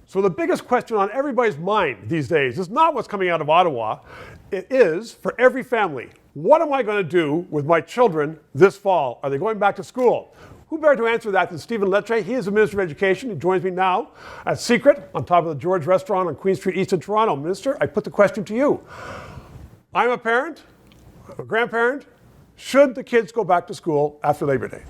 So the biggest question on everybody's mind these days is not what's coming out of Ottawa. It is, for every family, what am I going to do with my children this fall? Are they going back to school? Who better to answer that than Stephen Lecce? He is the Minister of Education. He joins me now at Secret on top of the George Restaurant on Queen Street East in Toronto. Minister, I put the question to you. I'm a parent, a grandparent. Should the kids go back to school after Labor Day?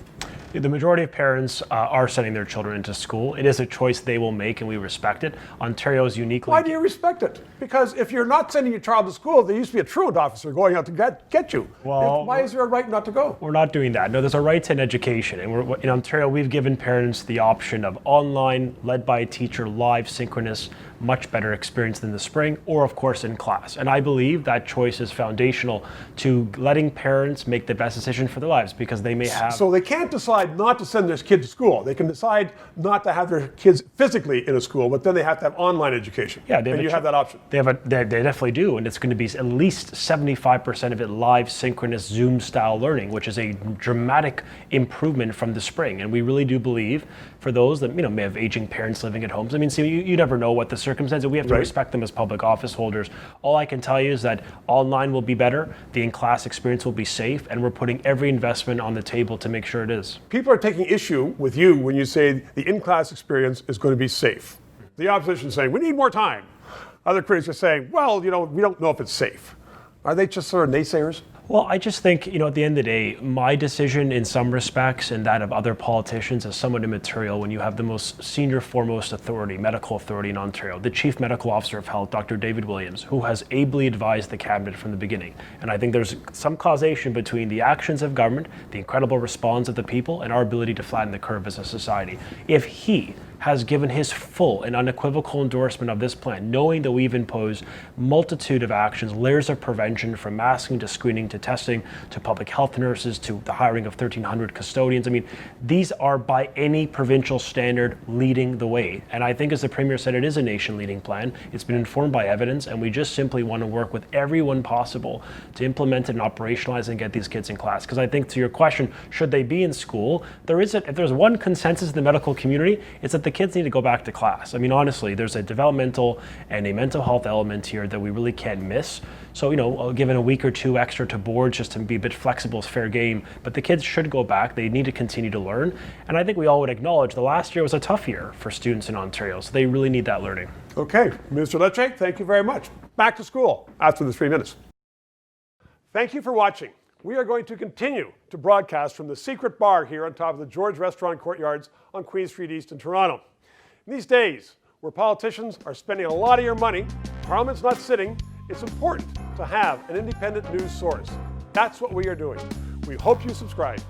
The majority of parents are sending their children into school. It is a choice they will make, and we respect it. Ontario is uniquely... Why do you respect it? Because if you're not sending your child to school, there used to be a truant officer going out to get you. Well, why is there a right not to go? We're not doing that. No, there's a right to an education. And in Ontario, we've given parents the option of online, led by a teacher, live, synchronous, much better experience than the spring, or of course in class. And I believe that choice is foundational to letting parents make the best decision for their lives, because they may have... So they can't decide not to send their kid to school. They can decide not to have their kids physically in a school, but then they have to have online education. Yeah, and you have that option. They definitely do, and it's going to be at least 75% of it live, synchronous, Zoom-style learning, which is a dramatic improvement from the spring. And we really do believe, for those that may have aging parents living at homes, I mean, see, you never know what the circumstances. We have to respect them as public office holders. All I can tell you is that online will be better, the in-class experience will be safe, and we're putting every investment on the table to make sure it is. People are taking issue with you when you say the in-class experience is going to be safe. The opposition is saying, we need more time. Other critics are saying, well, we don't know if it's safe. Are they just sort of naysayers? Well, I just think, at the end of the day, my decision in some respects and that of other politicians is somewhat immaterial when you have the most senior, foremost authority, medical authority in Ontario, the Chief Medical Officer of Health, Dr. David Williams, who has ably advised the cabinet from the beginning. And I think there's some causation between the actions of government, the incredible response of the people, and our ability to flatten the curve as a society. If he has given his full and unequivocal endorsement of this plan, knowing that we've imposed multitude of actions, layers of prevention, from masking to screening to testing to public health nurses to the hiring of 1,300 custodians. I mean, these are by any provincial standard leading the way. And I think, as the Premier said, it is a nation-leading plan. It's been informed by evidence, and we just simply want to work with everyone possible to implement it and operationalize and get these kids in class. Because I think, to your question, should they be in school? If there's one consensus in the medical community, it's that the kids need to go back to class. I mean, honestly, there's a developmental and a mental health element here that we really can't miss. So, given a week or two extra to boards just to be a bit flexible is fair game. But the kids should go back. They need to continue to learn. And I think we all would acknowledge the last year was a tough year for students in Ontario. So they really need that learning. Okay, Minister Lecce, thank you very much. Back to school after the 3 minutes. Thank you for watching. We are going to continue to broadcast from the Secret Bar here on top of the George Restaurant courtyards on Queen Street East in Toronto. In these days, where politicians are spending a lot of your money, Parliament's not sitting, it's important to have an independent news source. That's what we are doing. We hope you subscribe.